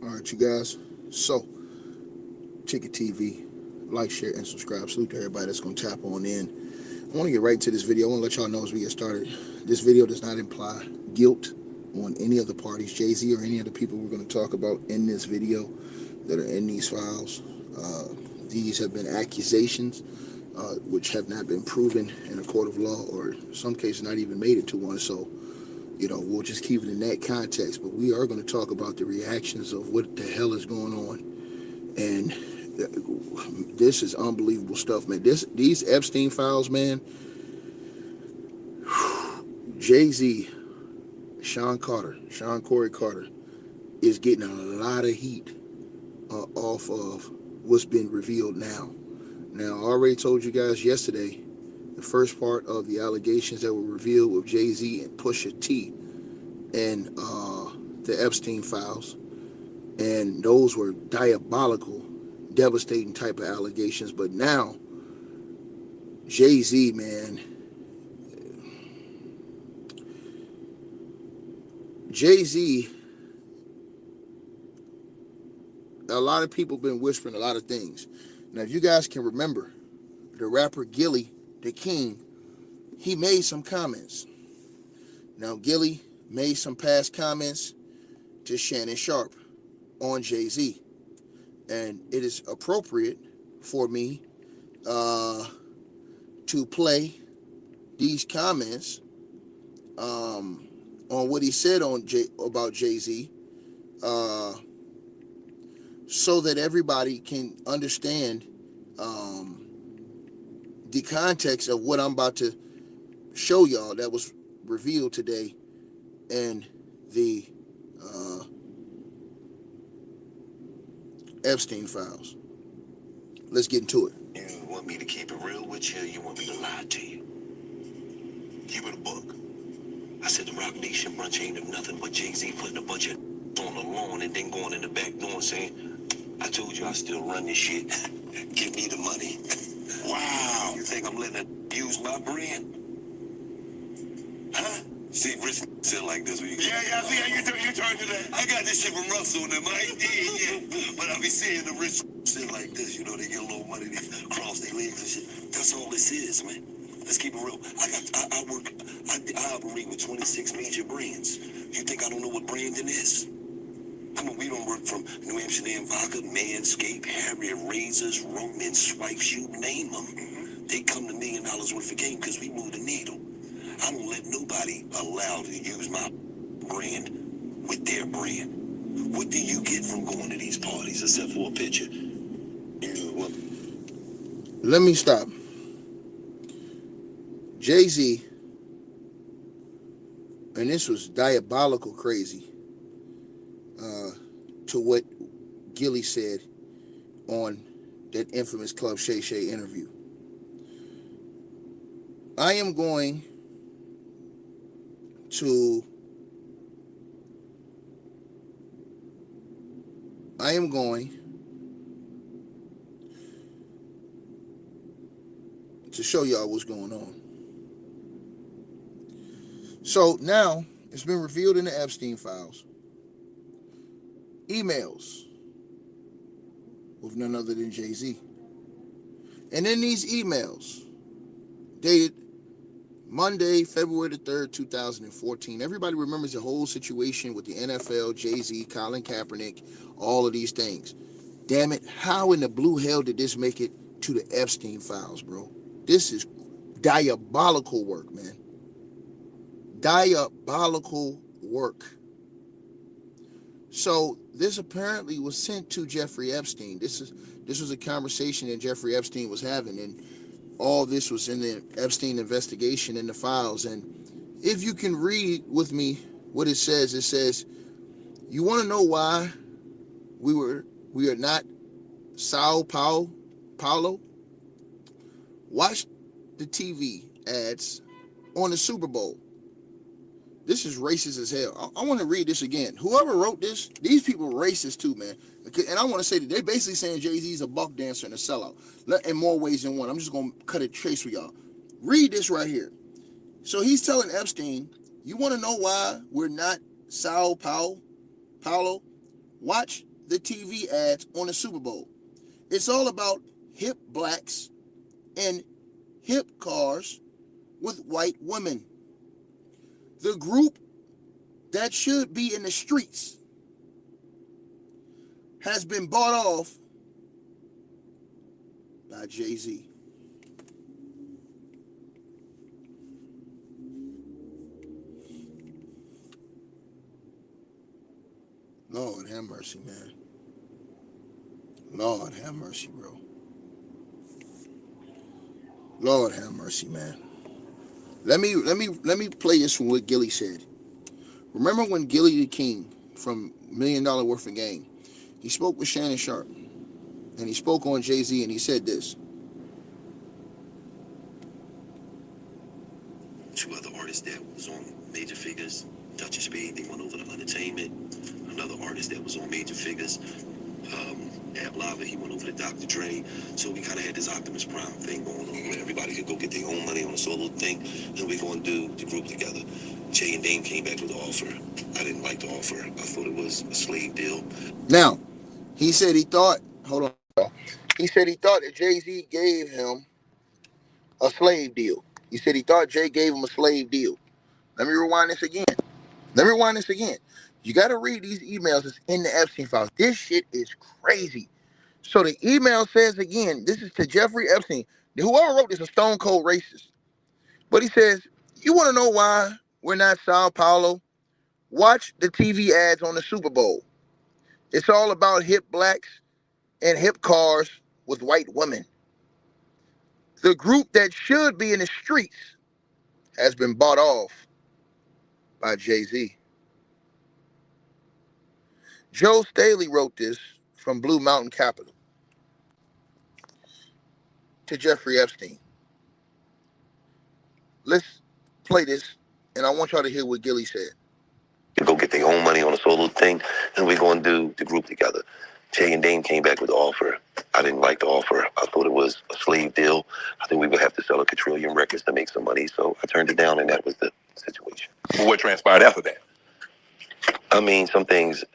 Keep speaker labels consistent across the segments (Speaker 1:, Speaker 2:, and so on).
Speaker 1: All right, you guys. So, Ticket TV, like, share, and subscribe. Salute to everybody that's going to tap on in. I want to get right to this video. I want to let y'all know as we get started. This video does not imply guilt on any of the parties, Jay-Z or any of the people we're going to talk about in this video that are in these files. These have been accusations which have not been proven in a court of law, or in some cases not even made it to one. So, we'll just keep it in that context. But we are going to talk about the reactions of what the hell is going on. And this is unbelievable stuff, man. These Epstein files, man. Jay-Z, Sean Corey Carter, is getting a lot of heat off of what's been revealed now. Now, I already told you guys yesterday the first part of the allegations that were revealed with Jay-Z and Pusha T and the Epstein files. And those were diabolical, devastating type of allegations. But now, Jay-Z, man, Jay-Z, a lot of people have been whispering a lot of things. Now, if you guys can remember, the rapper Gilly the King, he made some comments. Now, Gilly made some past comments to Shannon Sharpe on Jay-Z. And it is appropriate for me to play these comments on what he said about Jay-Z so that everybody can understand the context of what I'm about to show y'all that was revealed today in the Epstein files. Let's get into it.
Speaker 2: You want me to keep it real with you, or you want me to lie to you? Keep it a book. I said the Rock Nation brunch ain't nothing but Jay-Z putting a bunch of on the lawn and then going in the back door and saying, I told you I still run this shit. Give me the money. Wow. You think I'm letting it use my brand? Huh? See, Rich said like this. Yeah, see how you turn to that? I got this shit from Russell and them. I ain't did yet. But I be seeing the rich shit like this. They get a little money, they cross their legs and shit. That's all this is, man. Let's keep it real. I operate with 26 major brands. You think I don't know what branding is? We don't work from New Amsterdam Vodka, Manscaped, Harrier Razors, Roman Swipes, you name them. They come to $1 million worth of game because we move the needle. I don't let nobody allow to use my brand with their brand. What do you get from going to these parties except for a picture?
Speaker 1: Let me stop. Jay-Z, and this was diabolical crazy to what Gilly said on that infamous Club Shay Shay interview. I am going to show y'all what's going on. So now it's been revealed in the Epstein files. Emails with none other than Jay-Z. And in these emails, dated Monday, February the 3rd, 2014. Everybody remembers the whole situation with the NFL, Jay-Z, Colin Kaepernick, all of these things. Damn it, how in the blue hell did this make it to the Epstein files, bro? This is diabolical work, man. Diabolical work. So this apparently was sent to Jeffrey Epstein. This was a conversation that Jeffrey Epstein was having, and all this was in the Epstein investigation in the files. And if you can read with me what it says, you want to know why we are not Sao Paulo? Watch the TV ads on the Super Bowl. This is racist as hell. I want to read this again. Whoever wrote this, these people are racist too, man. And I want to say that they're basically saying Jay-Z's a buck dancer and a sellout in more ways than one. I'm just going to cut it trace for y'all. Read this right here. So he's telling Epstein, you want to know why we're not Sao Paulo? Watch the TV ads on the Super Bowl. It's all about hip blacks and hip cars with white women. The group that should be in the streets has been bought off by Jay-Z. Lord have mercy, man. Lord have mercy, bro. Lord have mercy, man. Let me play this from what Gilly said. Remember when Gilly the King from $1 Million Worth of Game, he spoke with Shannon Sharp and he spoke on Jay-Z and he said this.
Speaker 2: Two other artists that was on Major Figures, Dutch Spade, they went over to Entertainment. Another artist that was on Major Figures, Ab Lava, he went over to Dr. Dre. So we kind of had this Optimus Prime thing going on where everybody could go get their own money on a solo thing, and we're going to do the group together. Jay and Dame came back with the offer. I didn't like the offer. I thought it was a slave deal.
Speaker 1: Now, he said he thought, hold on. He said he thought that Jay-Z gave him a slave deal. He said he thought Jay gave him a slave deal. Let me rewind this again. You got to read these emails that's in the Epstein files. This shit is crazy. So the email says again, this is to Jeffrey Epstein. Whoever wrote this is a stone cold racist. But he says, you want to know why we're not Sao Paulo? Watch the TV ads on the Super Bowl. It's all about hip blacks and hip cars with white women. The group that should be in the streets has been bought off by Jay-Z. Joe Staley wrote this from Blue Mountain Capital to Jeffrey Epstein. Let's play this, and I want y'all to hear what Gilly said.
Speaker 2: To go get their own money on a solo thing, and we're going to do the group together. Jay and Dame came back with the offer. I didn't like the offer. I thought it was a slave deal. I think we would have to sell a quadrillion records to make some money, so I turned it down, and that was the situation.
Speaker 3: Well, what transpired after that?
Speaker 2: I mean, some things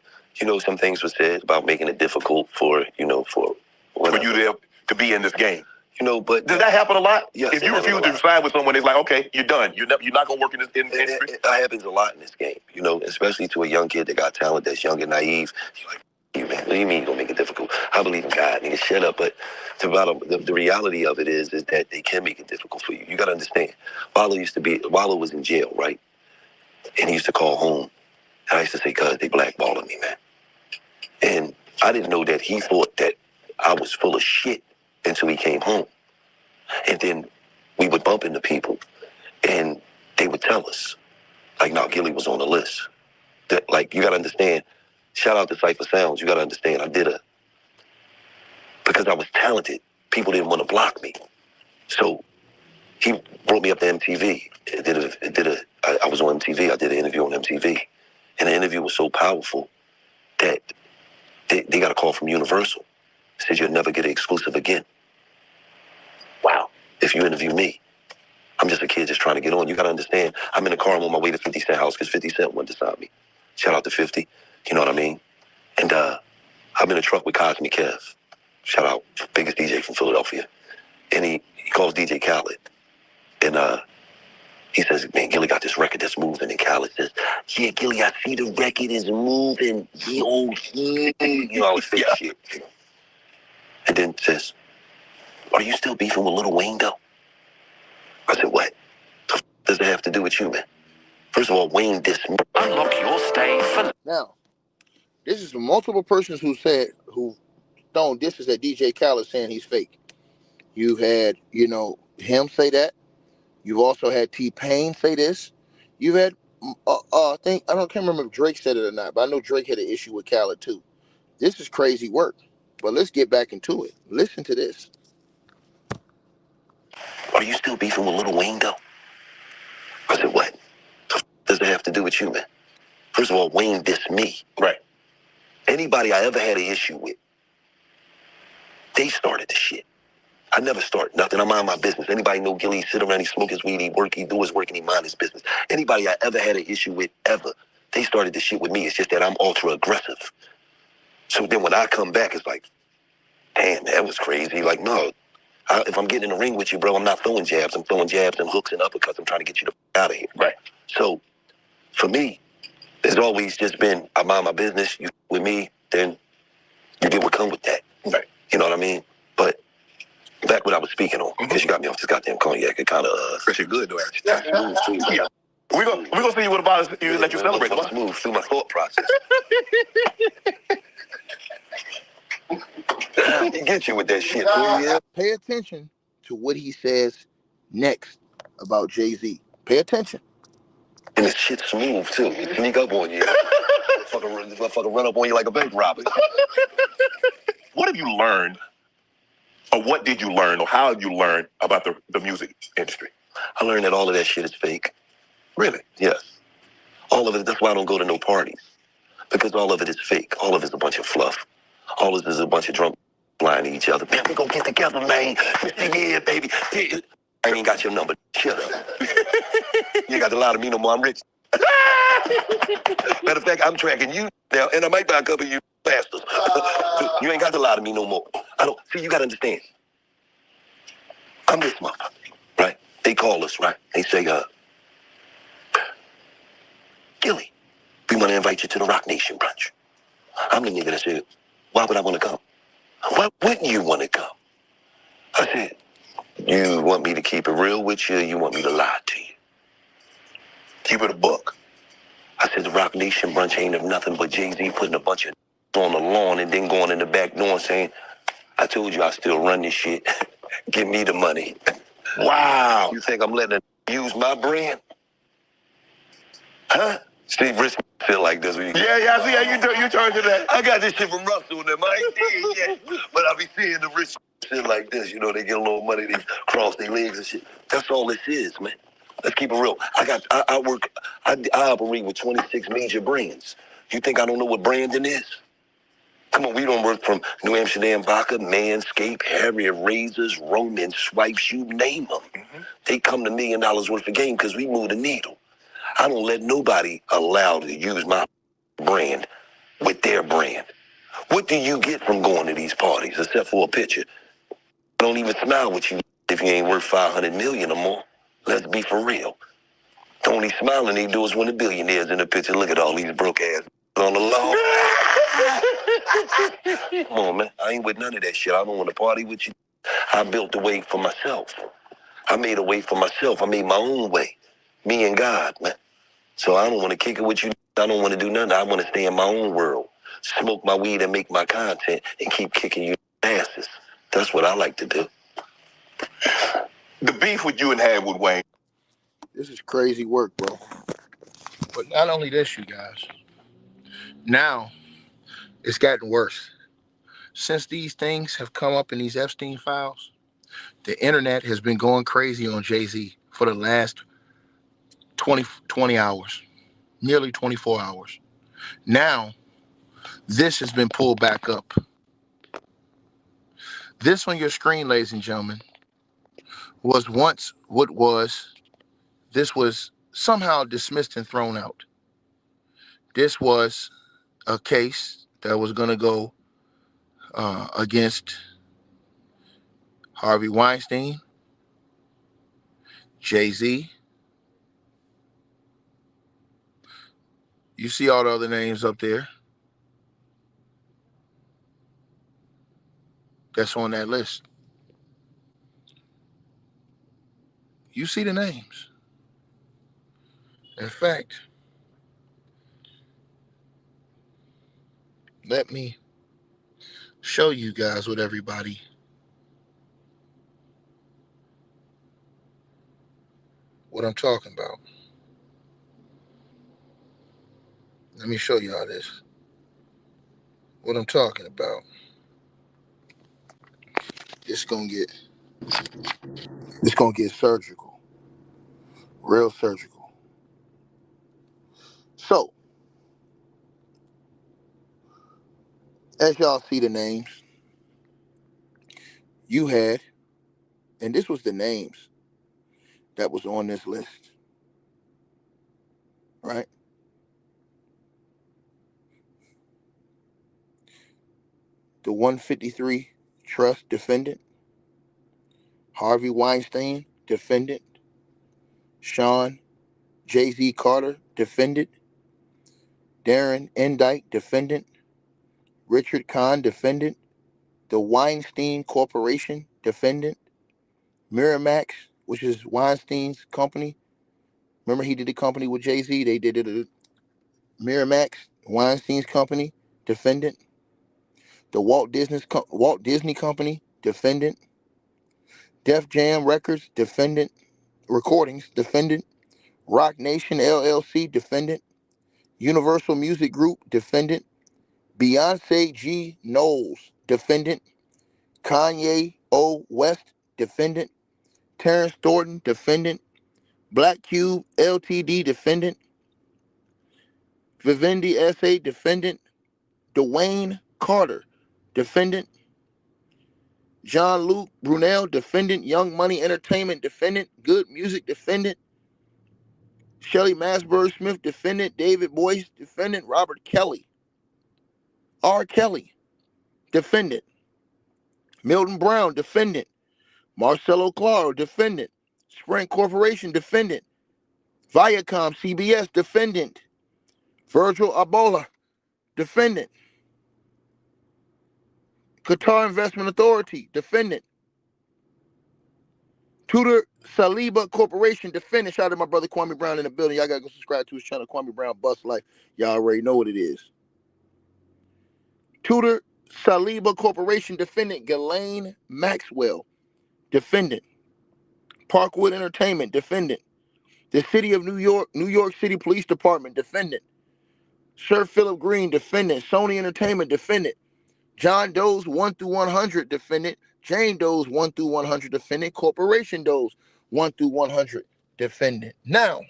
Speaker 2: were said about making it difficult for you
Speaker 3: to be in this game.
Speaker 2: But
Speaker 3: does that happen a lot?
Speaker 2: Yes.
Speaker 3: If you refuse to sign with someone, it's like, okay, you're done. You're not going to work in this industry.
Speaker 2: It happens a lot in this game, especially to a young kid that got talent, that's young and naive. You're like, you man, what do you mean you're going to make it difficult? I believe in God, nigga, shut up. But the reality of it is that they can make it difficult for you. You got to understand. Wallow was in jail, right? And he used to call home. And I used to say, cuz, they blackballing me, man. And I didn't know that he thought that I was full of shit until he came home. And then we would bump into people and they would tell us, like, no, Gilly was on the list. That, like, you got to understand, shout out to Cypher Sounds, you got to understand, because I was talented, people didn't want to block me. So he brought me up to MTV. I was on MTV, I did an interview on MTV. And the interview was so powerful that they got a call from Universal. Said you'll never get an exclusive again. Wow. If you interview me, I'm just a kid just trying to get on. You got to understand, I'm in the car, I'm on my way to 50 Cent house because 50 Cent went to sign me. Shout out to 50, you know what I mean? And I'm in a truck with Cosmic Kev. Shout out, biggest DJ from Philadelphia. And he calls DJ Khaled. And he says, man, Gilly got this record that's moving. And Khaled says, yeah, Gilly, I see the record is moving. Yo, yeah. All this fake shit. And then says, are you still beefing with Lil Wayne, though? I said, what? The does it have to do with you, man? First of all, Wayne dissed me. Unlock your stay for...
Speaker 1: Now, this is from multiple persons who thrown disses at DJ Khaled saying he's fake. You had, him say that. You've also had T-Pain say this. You've had, I can't remember if Drake said it or not, but I know Drake had an issue with Khaled too. This is crazy work. But let's get back into it. Listen to this.
Speaker 2: Are you still beefing with Lil Wayne, though? I said, what? The does it have to do with you, man? First of all, Wayne dissed me.
Speaker 3: Right.
Speaker 2: Anybody I ever had an issue with, they started the shit. I never start nothing. I mind my business. Anybody know Gilly, sit around, he smoke his weed, he work, he do his work, and he mind his business. Anybody I ever had an issue with, ever, they started the shit with me. It's just that I'm ultra aggressive. So then when I come back, it's like, damn, that was crazy. Like, no, if I'm getting in the ring with you, bro, I'm not throwing jabs. I'm throwing jabs and hooks and uppercuts. I'm trying to get you out of here.
Speaker 3: Right.
Speaker 2: So for me, there's always just been, I mind my business. You with me, then you get what come with that.
Speaker 3: Right.
Speaker 2: You know what I mean? But back what I was speaking on, because you got me off this goddamn cognac. It kind of
Speaker 3: Especially good though, actually.
Speaker 2: smooth.
Speaker 3: Yeah. We're gonna see what about us. You let you celebrate.
Speaker 2: I'm smooth through my thought process. He get you with that shit. Yeah.
Speaker 1: Pay attention to what he says next about Jay-Z. Pay attention.
Speaker 2: And this shit's smooth too. He sneak up on you. fucking run up on you like a bank robber.
Speaker 3: What have you learned, or what did you learn, or how have you learned about the music industry?
Speaker 2: I learned that all of that shit is fake.
Speaker 3: Really?
Speaker 2: Yes. All of it. That's why I don't go to no parties. Because all of it is fake. All of it is a bunch of fluff. All of it is a bunch of drunk lying to each other. Man, we gonna get together, man. Yeah, baby. I ain't even got your number. Shut up. You ain't got to lie to me no more. I'm rich. Matter of fact, I'm tracking you now, and I might buy a couple of you bastards. You ain't got to lie to me no more. I don't. See, you got to understand. I'm this motherfucker, right? They call us, right? They say, Gilly, we want to invite you to the Rock Nation brunch. I'm the nigga that said, why would I want to come? Why wouldn't you want to come? I said, you want me to keep it real with you, or you want me to lie to you?
Speaker 3: Keep it a buck.
Speaker 2: I said, the Rock Nation brunch ain't of nothing but Jay-Z putting a bunch of on the lawn and then going in the back door and saying, I told you I still run this shit. Give me the money.
Speaker 3: Wow.
Speaker 2: You think I'm letting her use my brand? Huh? Steve Rich feel like this.
Speaker 3: Yeah, I see how you turn to that.
Speaker 2: I got this shit from Russell and them. I ain't did yet. But I be seeing the rich shit like this. You know, they get a little money, they cross their legs and shit. That's all this is, man. Let's keep it real. I operate with 26 major brands. You think I don't know what branding is? Come on, we don't work from New Amsterdam Vodka, Manscaped, Harrier Razors, Roman Swipes, you name them. Mm-hmm. They come to $1 million worth of game because we move the needle. I don't let nobody allow to use my brand with their brand. What do you get from going to these parties except for a picture? I don't even smile with you if you ain't worth 500 million or more. Let's be for real. The only smiling they do is when the billionaires in the picture. Look at all these broke ass on the lawn. Come on, man. I ain't with none of that shit. I don't want to party with you. I built the way for myself. I made a way for myself. I made my own way. Me and God, man. So I don't want to kick it with you. I don't want to do nothing. I want to stay in my own world. Smoke my weed and make my content and keep kicking you asses. That's what I like to do.
Speaker 3: The beef with you and had with Wayne.
Speaker 1: This is crazy work, bro. But not only this, you guys. Now, it's gotten worse. Since these things have come up in these Epstein files, the internet has been going crazy on Jay-Z for the last 20 hours, nearly 24 hours. Now, this has been pulled back up. This on your screen, ladies and gentlemen, was once this was somehow dismissed and thrown out. This was a case that was going to go against Harvey Weinstein, Jay-Z. You see all the other names up there that's on that list. You see the names. In fact, let me show you guys what I'm talking about. Let me show y'all this. What I'm talking about. It's gonna get surgical. Real surgical. So, as y'all see the names, you had, and this was the names that was on this list, right? 153 Trust defendant, Harvey Weinstein defendant, Sean Jay-Z Carter defendant, Darren Endike defendant, Richard Kahn defendant, the Weinstein Corporation defendant, Miramax, which is Weinstein's company. Remember he did the company with Jay-Z? They did it at Miramax, Weinstein's company, defendant. The Walt Disney Company, defendant. Def Jam Records, defendant. Recordings, defendant. Rock Nation LLC, defendant. Universal Music Group, defendant. Beyonce G. Knowles, defendant. Kanye O. West, defendant. Terrence Thornton, defendant. Black Cube Ltd, defendant. Vivendi SA, defendant. Dwayne Carter, defendant. Jean-Luc Brunel, defendant. Young Money Entertainment, defendant. Good Music, defendant. Shelley Masburg Smith, defendant. David Boyce, defendant. Robert Kelly. R. Kelly, defendant. Milton Brown, defendant. Marcelo Claro, defendant. Sprint Corporation, defendant. Viacom CBS, defendant. Virgil Abloh, defendant. Qatar Investment Authority, defendant. Tudor Saliba Corporation, defendant. Shout out to my brother Kwame Brown in the building. Y'all gotta go subscribe to his channel, Kwame Brown Bust Life. Y'all already know what it is. Tudor Saliba Corporation, defendant. Ghislaine Maxwell, defendant. Parkwood Entertainment, defendant. The City of New York City Police Department, defendant. Sir Philip Green, defendant. Sony Entertainment, defendant. John Doe's 1 through 100, defendant. Jane Doe's 1 through 100, defendant. Corporation Doe's 1 through 100, defendant. Now,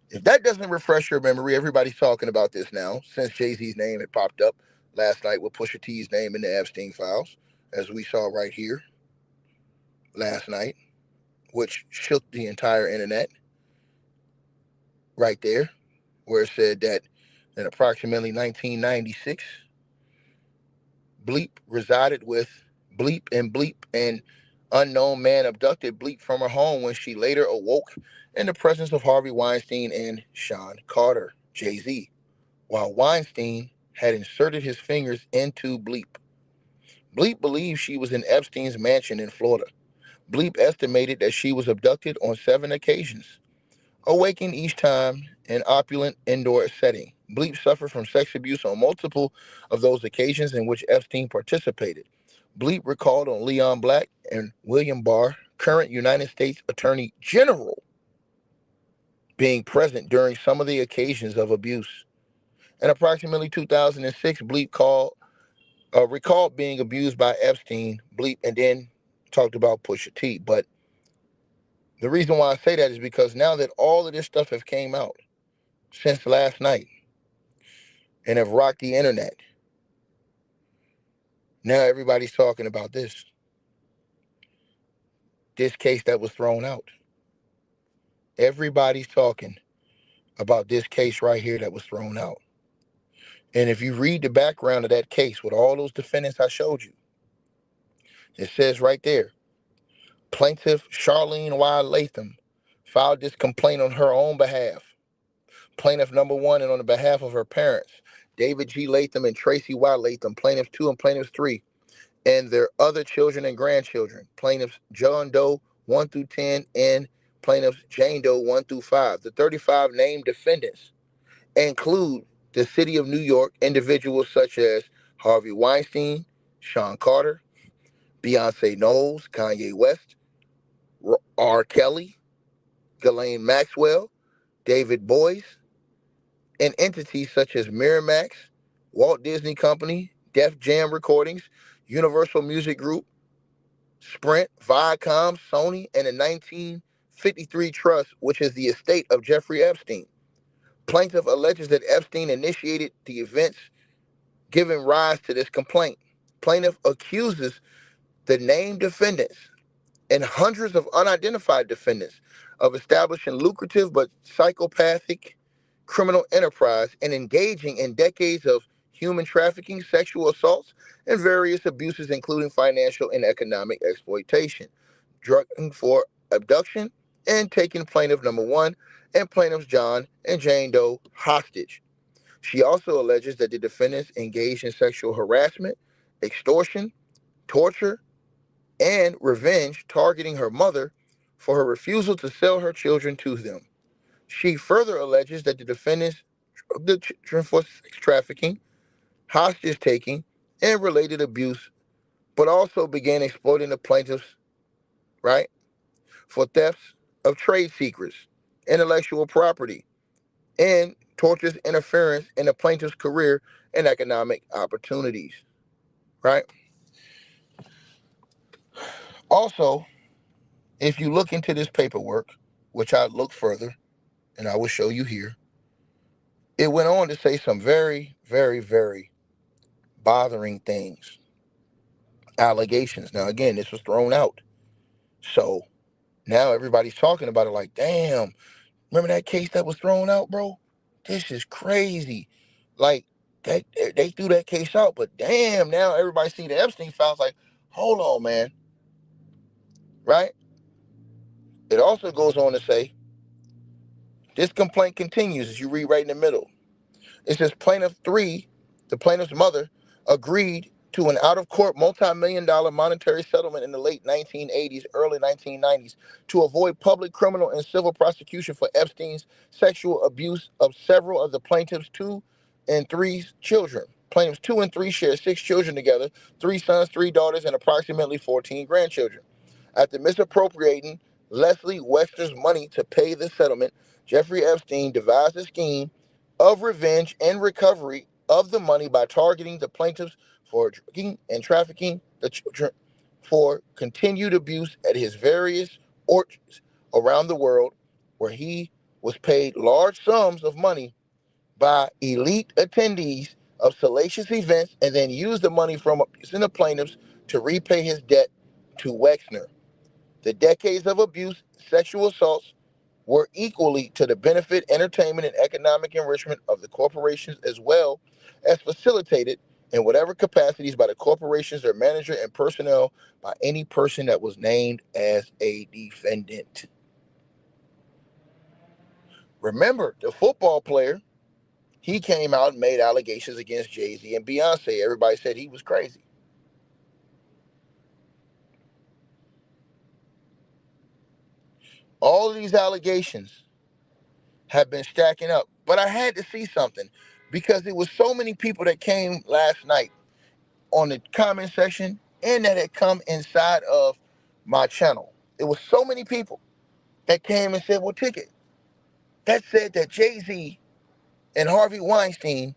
Speaker 1: if that doesn't refresh your memory, everybody's talking about this now since Jay-Z's name had popped up last night with Pusha T's name in the Epstein files, as we saw right here last night, which shook the entire internet right there, where it said that in approximately 1996, Bleep resided with Bleep, and unknown man abducted Bleep from her home when she later awoke in the presence of Harvey Weinstein and Sean Carter, Jay-Z, while Weinstein had inserted his fingers into Bleep. Bleep believed she was in Epstein's mansion in Florida. Bleep estimated that she was abducted on 7 occasions, awakened each time in opulent indoor setting. Bleep suffered from sex abuse on multiple of those occasions in which Epstein participated. Bleep recalled on Leon Black and William Barr, current United States Attorney General, being present during some of the occasions of abuse. In approximately 2006, Bleep recalled being abused by Epstein, Bleep, and then talked about Pusha T. But the reason why I say that is because now that all of this stuff has came out since last night and have rocked the internet, now everybody's talking about this case that was thrown out. Everybody's talking about this case right here that was thrown out. And if you read the background of that case with all those defendants I showed you, it says right there, Plaintiff Charlene Y. Latham filed this complaint on her own behalf. Plaintiff number 1 and on the behalf of her parents, David G. Latham and Tracy Y. Latham, plaintiffs 2 and plaintiffs 3, and their other children and grandchildren, plaintiffs John Doe 1 through 10 and plaintiffs Jane Doe 1 through 5. The 35 named defendants include the City of New York individuals such as Harvey Weinstein, Sean Carter, Beyonce Knowles, Kanye West, R. Kelly, Ghislaine Maxwell, David Boyce, and entities such as Miramax, Walt Disney Company, Def Jam Recordings, Universal Music Group, Sprint, Viacom, Sony, and the 1953 Trust, which is the estate of Jeffrey Epstein. Plaintiff alleges that Epstein initiated the events giving rise to this complaint. Plaintiff accuses the named defendants and hundreds of unidentified defendants of establishing lucrative but psychopathic criminal enterprise and engaging in decades of human trafficking, sexual assaults, and various abuses, including financial and economic exploitation, drugging for abduction, and taking plaintiff number one and plaintiffs John and Jane Doe hostage. She also alleges that the defendants engaged in sexual harassment, extortion, torture, and revenge, targeting her mother for her refusal to sell her children to them. She further alleges that the defendants drugged the children for sex trafficking, hostage taking, and related abuse, but also began exploiting the plaintiffs, right, for thefts of trade secrets, intellectual property, and tortious interference in the plaintiff's career and economic opportunities, right? Also, if you look into this paperwork, which I look further, and I will show you here, it went on to say some very, very, very bothering things, allegations. Now, again, this was thrown out. So now everybody's talking about it like, damn, remember that case that was thrown out, bro? This is crazy. Like, that they threw that case out, but damn, now everybody see the Epstein files like, hold on, man, right? It also goes on to say, this complaint continues as you read right in the middle. It says plaintiff three, the plaintiff's mother, agreed to an out-of-court multi-million-dollar monetary settlement in the late 1980s, early 1990s to avoid public criminal and civil prosecution for Epstein's sexual abuse of several of the plaintiff's two and three children. Plaintiffs two and three share six children together, three sons, three daughters, and approximately 14 grandchildren. After misappropriating Leslie Wexner's money to pay the settlement, Jeffrey Epstein devised a scheme of revenge and recovery of the money by targeting the plaintiffs for drugging and trafficking the children for continued abuse at his various orchards around the world, where he was paid large sums of money by elite attendees of salacious events and then used the money from abusing the plaintiffs to repay his debt to Wexner. The decades of abuse, sexual assaults, were equally to the benefit, entertainment, and economic enrichment of the corporations, as well as facilitated in whatever capacities by the corporations, their manager, and personnel by any person that was named as a defendant. Remember, the football player, he came out and made allegations against Jay-Z and Beyonce. Everybody said he was crazy. All of these allegations have been stacking up. But I had to see something because it was so many people that came last night on the comment section and that had come inside of my channel. It was so many people that came and said, well, Ticket, that said that Jay-Z and Harvey Weinstein,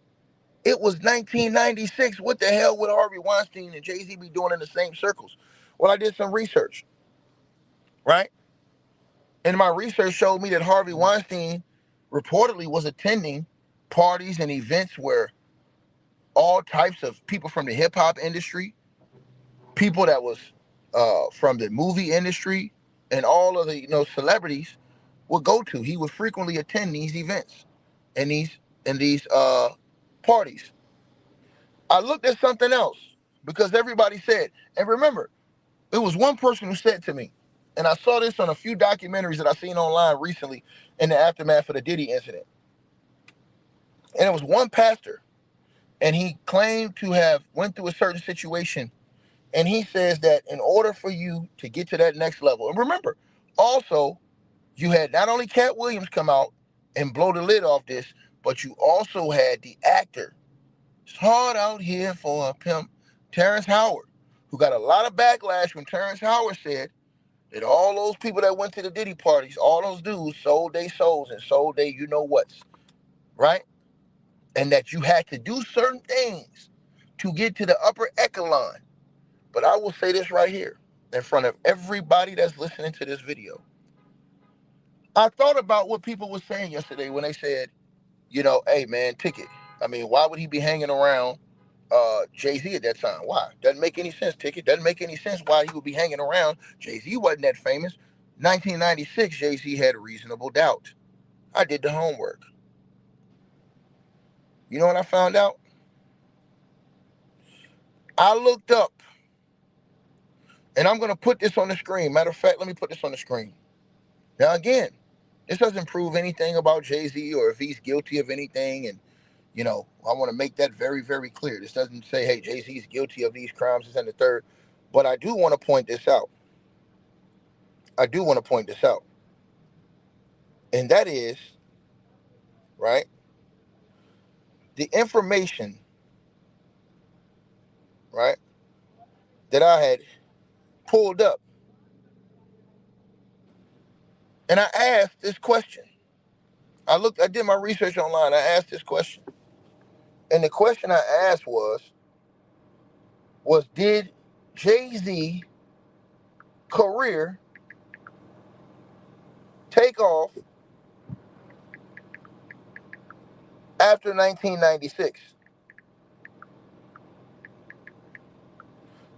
Speaker 1: it was 1996. What the hell would Harvey Weinstein and Jay-Z be doing in the same circles? Well, I did some research, right? And my research showed me that Harvey Weinstein reportedly was attending parties and events where all types of people from the hip hop industry, people that was from the movie industry, and all of the celebrities would go to. He would frequently attend these events and these parties. I looked at something else because everybody said, and remember, it was one person who said to me, and I saw this on a few documentaries that I seen online recently in the aftermath of the Diddy incident. And it was one pastor, and he claimed to have went through a certain situation, and he says that in order for you to get to that next level, and remember, also, you had not only Cat Williams come out and blow the lid off this, but you also had the actor, it's hard out here for a pimp, Terrence Howard, who got a lot of backlash when Terrence Howard said that all those people that went to the Diddy parties, all those dudes sold their souls and sold their you know what's, right? And that you had to do certain things to get to the upper echelon. But I will say this right here in front of everybody that's listening to this video. I thought about what people were saying yesterday when they said, hey man, Ticket. I mean, why would he be hanging around Jay-Z at that time? Why? Doesn't make any sense, Ticket. Doesn't make any sense why he would be hanging around. Jay-Z wasn't that famous. 1996, Jay-Z had a reasonable doubt. I did the homework. You know what I found out? I looked up, and I'm going to put this on the screen. Matter of fact, let me put this on the screen. Now, again, this doesn't prove anything about Jay-Z or if he's guilty of anything. And, I want to make that very, very clear. This doesn't say, hey, Jay-Z's guilty of these crimes, this and the third. But I do want to point this out. And that is, right, the information, right, that I had pulled up. And I asked this question. I did my research online. I asked this question. And the question I asked was did Jay-Z career take off after 1996?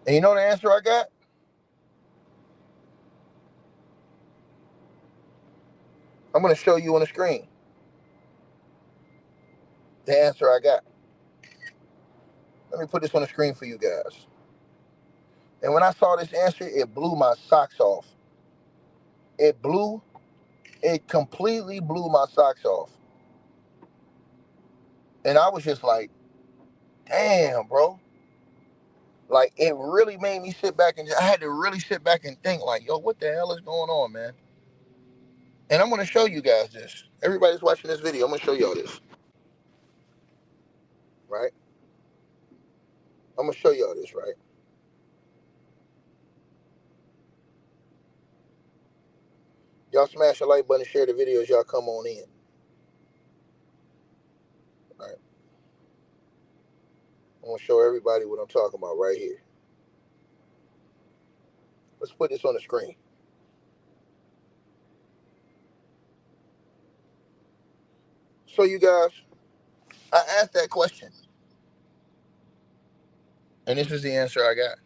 Speaker 1: And you know the answer I got? I'm going to show you on the screen the answer I got. Let me put this on the screen for you guys. And when I saw this answer, it blew my socks off. It completely blew my socks off. And I was just like, damn, bro. Like, it really made me sit back and I had to really sit back and think, like, yo, what the hell is going on, man? And I'm going to show you guys this. Everybody's watching this video. I'm going to show y'all this. Right? I'm going to show y'all this, right? Y'all smash the like button, share the video as y'all come on in. All right? I'm going to show everybody what I'm talking about right here. Let's put this on the screen. So, you guys, I asked that question. And this is the answer I got.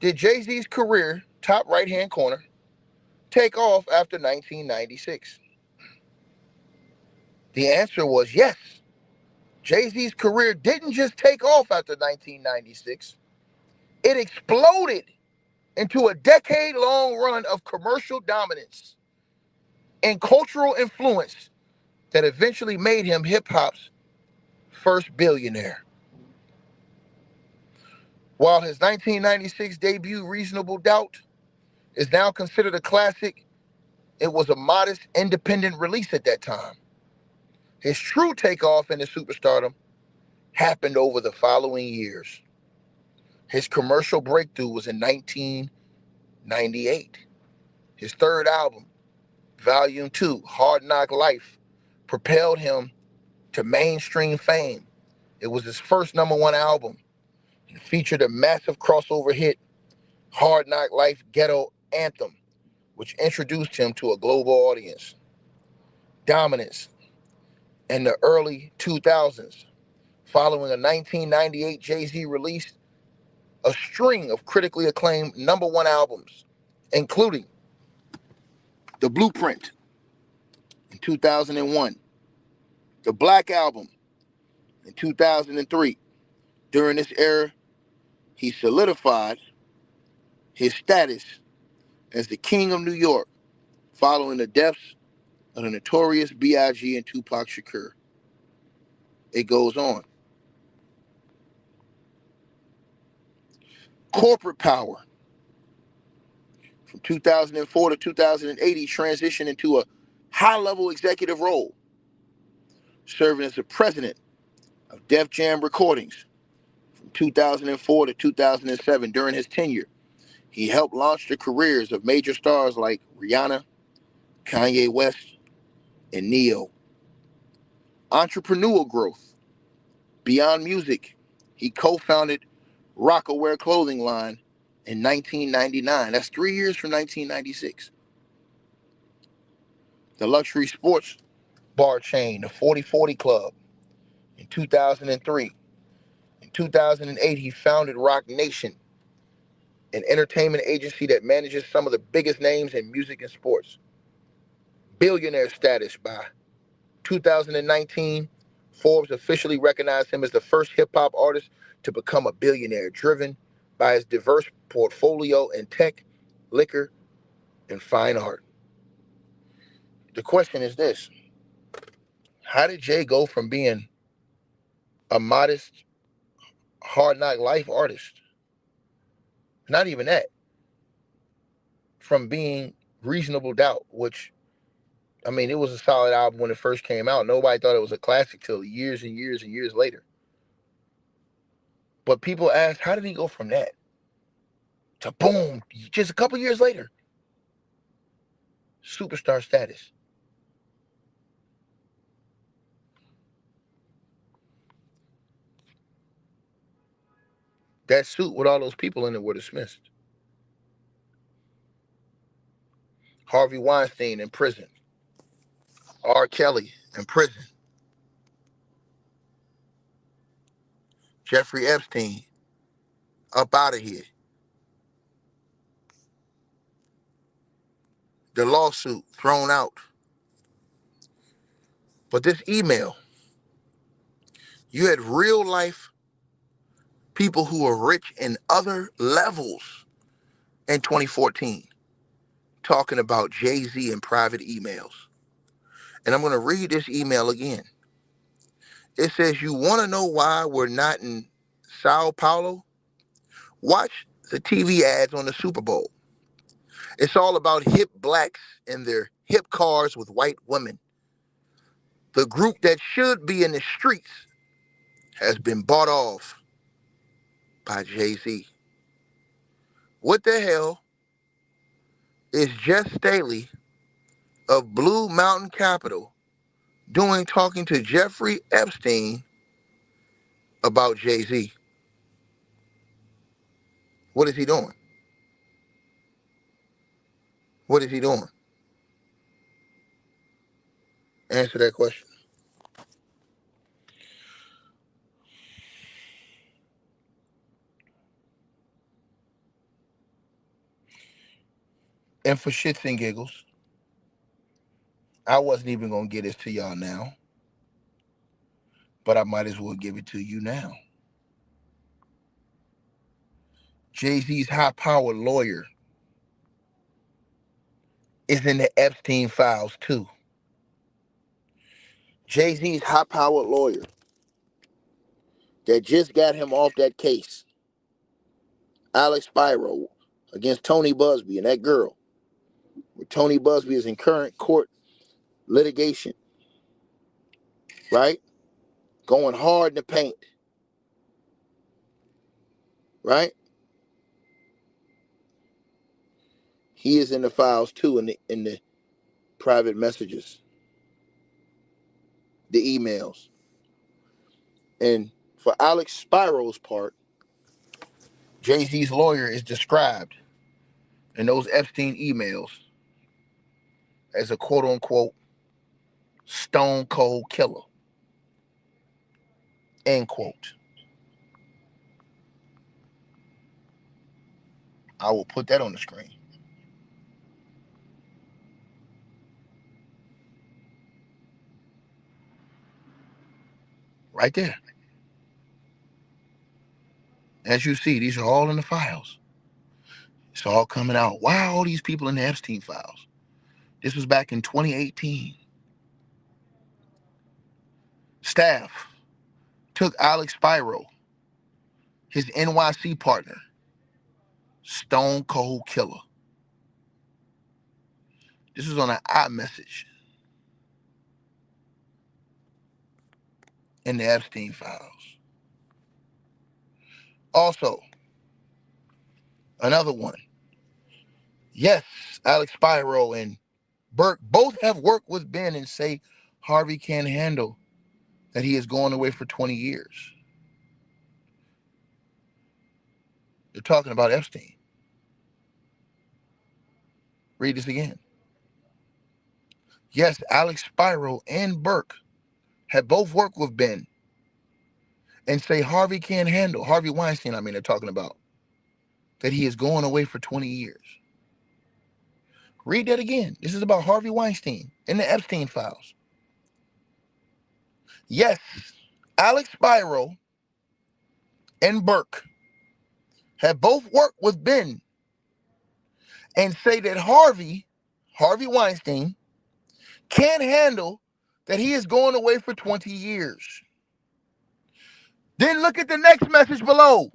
Speaker 1: Did Jay-Z's career, top right-hand corner, take off after 1996? The answer was yes. Jay-Z's career didn't just take off after 1996. It exploded into a decade-long run of commercial dominance and cultural influence that eventually made him hip-hop's first billionaire. While his 1996 debut, Reasonable Doubt, is now considered a classic, it was a modest, independent release at that time. His true takeoff into superstardom happened over the following years. His commercial breakthrough was in 1998. His third album, Volume 2, Hard Knock Life, propelled him to mainstream fame. It was his first #1 album. It featured a massive crossover hit, Hard Knock Life Ghetto Anthem, which introduced him to a global audience. Dominance in the early 2000s. Following a 1998 Jay-Z release, a string of critically acclaimed #1 albums, including The Blueprint in 2001, The Black Album in 2003. During this era, he solidified his status as the King of New York following the deaths of the notorious B.I.G. and Tupac Shakur. It goes on. Corporate power. From 2004 to 2008, he transitioned into a high-level executive role, serving as the president of Def Jam Recordings from 2004 to 2007. During his tenure, he helped launch the careers of major stars like Rihanna, Kanye West, and Neo. Entrepreneurial growth. Beyond music, he co-founded Rockaware clothing line in 1999. That's 3 years from 1996. The luxury sports bar chain, the 4040 Club, in 2003. In 2008, he founded Rock Nation, an entertainment agency that manages some of the biggest names in music and sports. Billionaire status by 2019, Forbes officially recognized him as the first hip hop artist to become a billionaire, driven by his diverse portfolio in tech, liquor, and fine art. The question is this: how did Jay go from being a modest, hard knock life artist, not even that, from being Reasonable Doubt, which, I mean, it was a solid album when it first came out. Nobody thought it was a classic till years and years and years later. But people asked, how did he go from that to boom, just a couple years later, superstar status? That suit with all those people in it were dismissed. Harvey Weinstein in prison. R. Kelly in prison. Jeffrey Epstein up out of here. The lawsuit thrown out. But this email, you had real life people who were rich in other levels in 2014 talking about Jay-Z in private emails. And I'm going to read this email again. It says, you want to know why we're not in Sao Paulo? Watch the TV ads on the Super Bowl. It's all about hip blacks and their hip cars with white women. The group that should be in the streets has been bought off by Jay-Z. What the hell is Jess Staley of Blue Mountain Capital doing talking to Jeffrey Epstein about Jay-Z? What is he doing? What is he doing? Answer that question. And for shits and giggles, I wasn't even going to get this to y'all now, but I might as well give it to you now. Jay-Z's high-powered lawyer is in the Epstein files too. Jay-Z's high-powered lawyer that just got him off that case, Alex Spiro, against Tony Busby and that girl, where Tony Busby is in current court litigation, right? Going hard in the paint, right? He is in the files too, in the private messages, the emails. And for Alex Spiro's part, Jay-Z's lawyer is described in those Epstein emails as a quote-unquote stone cold killer, end quote. I will put that on the screen. Right there. As you see, these are all in the files. It's all coming out. Why are all these people in the Epstein files? This was back in 2018. Staff took Alex Spiro, his NYC partner, stone cold killer. This was on an iMessage in the Epstein files. Also, another one. Yes, Alex Spiro and Burke both have worked with Ben and say Harvey can't handle that he is going away for 20 years. They're talking about Epstein. Read this again. Yes, Alex Spiro and Burke have both worked with Ben and say Harvey can't handle, Harvey Weinstein, they're talking about, that he is going away for 20 years. Read that again. This is about Harvey Weinstein in the Epstein files. Yes, Alex Spiro and Burke have both worked with Ben and say that Harvey Weinstein, can't handle that he is going away for 20 years. Then look at the next message below.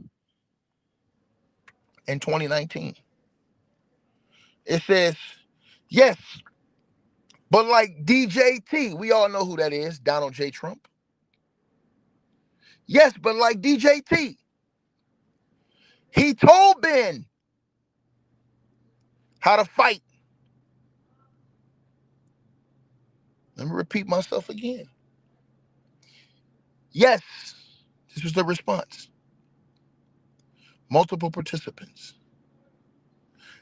Speaker 1: In 2019, it says, yes, but like DJT, we all know who that is, Donald J. Trump. Yes, but like DJT, he told Ben how to fight. Let me repeat myself again. Yes, this was the response. Multiple participants.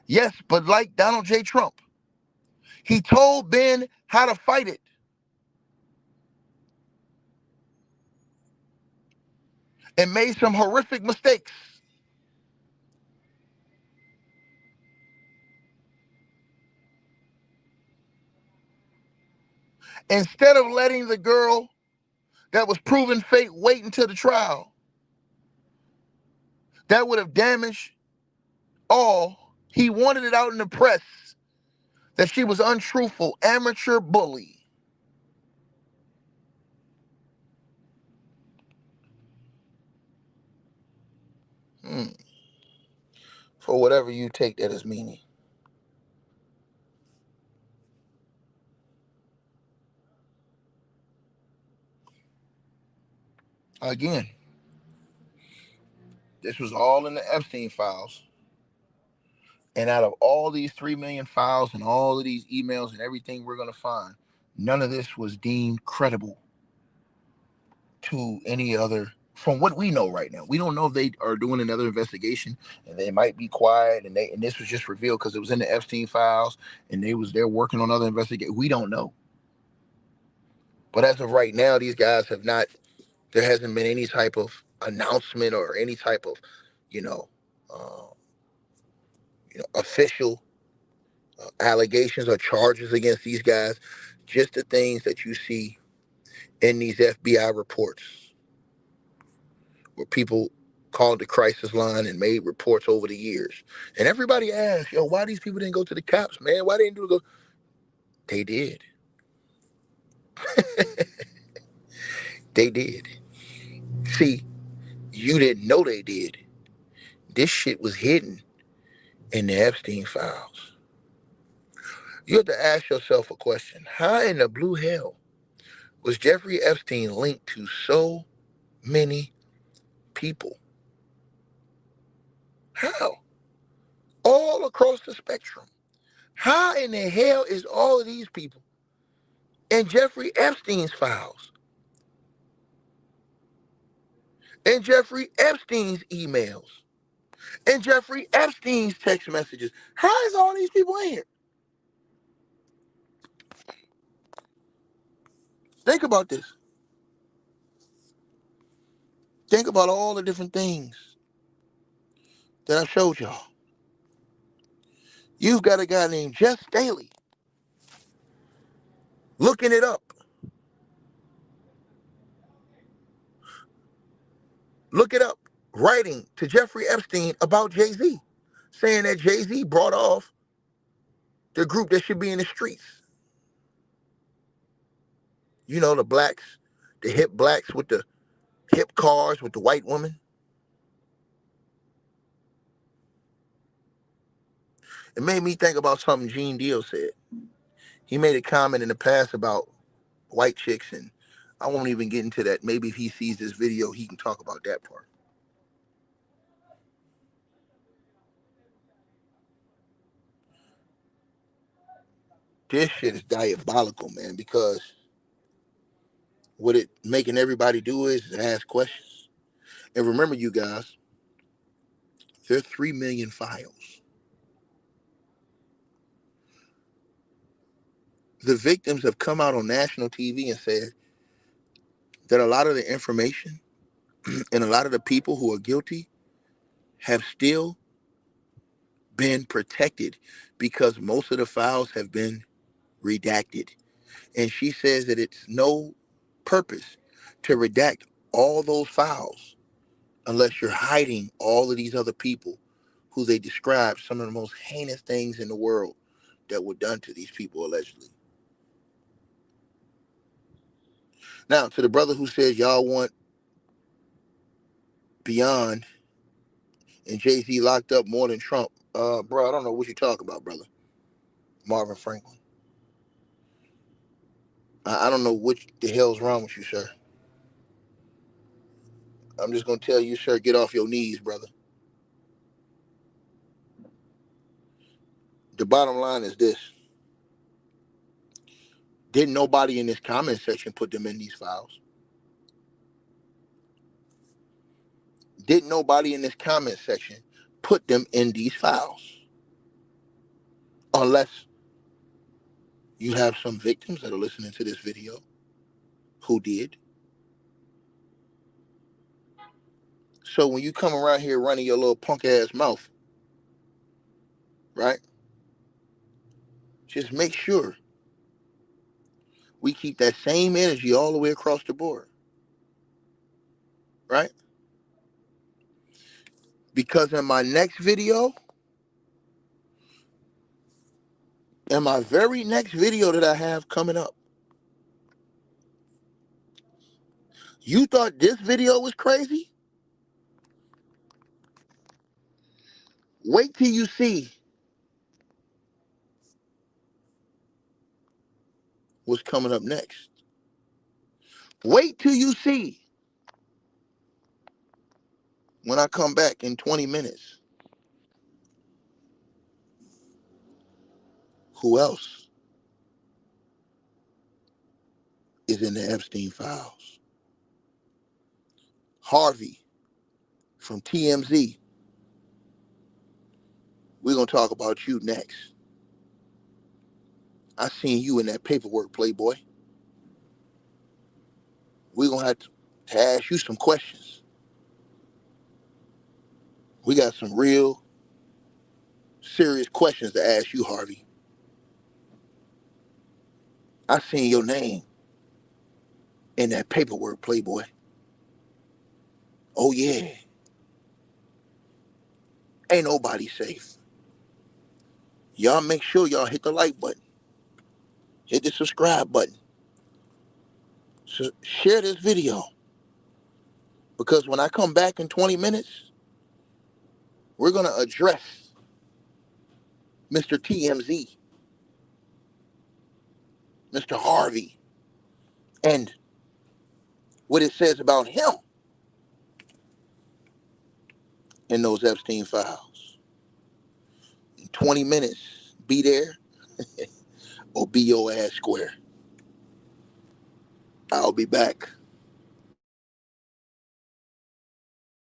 Speaker 1: Yes, but like Donald J. Trump, he told Ben how to fight it. And made some horrific mistakes. Instead of letting the girl that was proven fake wait until the trial, that would have damaged all. He wanted it out in the press that she was untruthful, amateur bully. For whatever you take that as meaning. Again, this was all in the Epstein files. And out of all these 3 million files and all of these emails and everything we're going to find, none of this was deemed credible to any other, from what we know right now. We don't know if they are doing another investigation and they might be quiet and this was just revealed because it was in the Epstein files and they're working on other investigations. We don't know. But as of right now, these guys have not, there hasn't been any type of announcement or any type of, you know, uh, official allegations or charges against these guys. Just the things that you see in these FBI reports where people called the crisis line and made reports over the years. And everybody asked, yo, why these people didn't go to the cops, man? Why they didn't do it? They did. They did. See, you didn't know they did. This shit was hidden in the Epstein files. You have to ask yourself a question. How in the blue hell was Jeffrey Epstein linked to so many people? How? All across the spectrum. How in the hell is all of these people in Jeffrey Epstein's files? In Jeffrey Epstein's emails? In Jeffrey Epstein's text messages? How is all these people in here? Think about this. Think about all the different things that I showed y'all. You've got a guy named Jeff Staley looking it up. Look it up. Writing to Jeffrey Epstein about Jay-Z. Saying that Jay-Z brought off the group that should be in the streets. You know, the blacks, the hip blacks with the hip cars with the white woman. It made me think about something Gene Deal said. He made a comment in the past about white chicks, and I won't even get into that. Maybe if he sees this video, he can talk about that part. This shit is diabolical, man, because what it making everybody do is ask questions. And remember, you guys, there are 3 million files. The victims have come out on national TV and said that a lot of the information and a lot of the people who are guilty have still been protected because most of the files have been redacted. And she says that it's no purpose to redact all those files unless you're hiding all of these other people who they describe some of the most heinous things in the world that were done to these people allegedly. Now, to the brother who says y'all want Beyond and Jay-Z locked up more than Trump, bro, I don't know what you're talking about, brother. Marvin Franklin. I don't know what the hell's wrong with you, sir. I'm just gonna tell you, sir, get off your knees, brother. The bottom line is this. Didn't nobody in this comment section put them in these files? Didn't nobody in this comment section put them in these files? Unless you have some victims that are listening to this video who did. So when you come around here running your little punk ass mouth, right? Just make sure we keep that same energy all the way across the board, right? Because in my next video, in my very next video that I have coming up, you thought this video was crazy? Wait till you see what's coming up next. Wait till you see when I come back in 20 minutes who else is in the Epstein files. Harvey from TMZ. We're going to talk about you next. I seen you in that paperwork, Playboy. We're going to have to ask you some questions. We got some real serious questions to ask you, Harvey. I seen your name in that paperwork, Playboy. Oh, yeah. Ain't nobody safe. Y'all make sure y'all hit the like button. Hit the subscribe button. So share this video. Because when I come back in 20 minutes, we're going to address Mr. TMZ, Mr. Harvey, and what it says about him in those Epstein files. In 20 minutes, be there or be your ass square. I'll be back.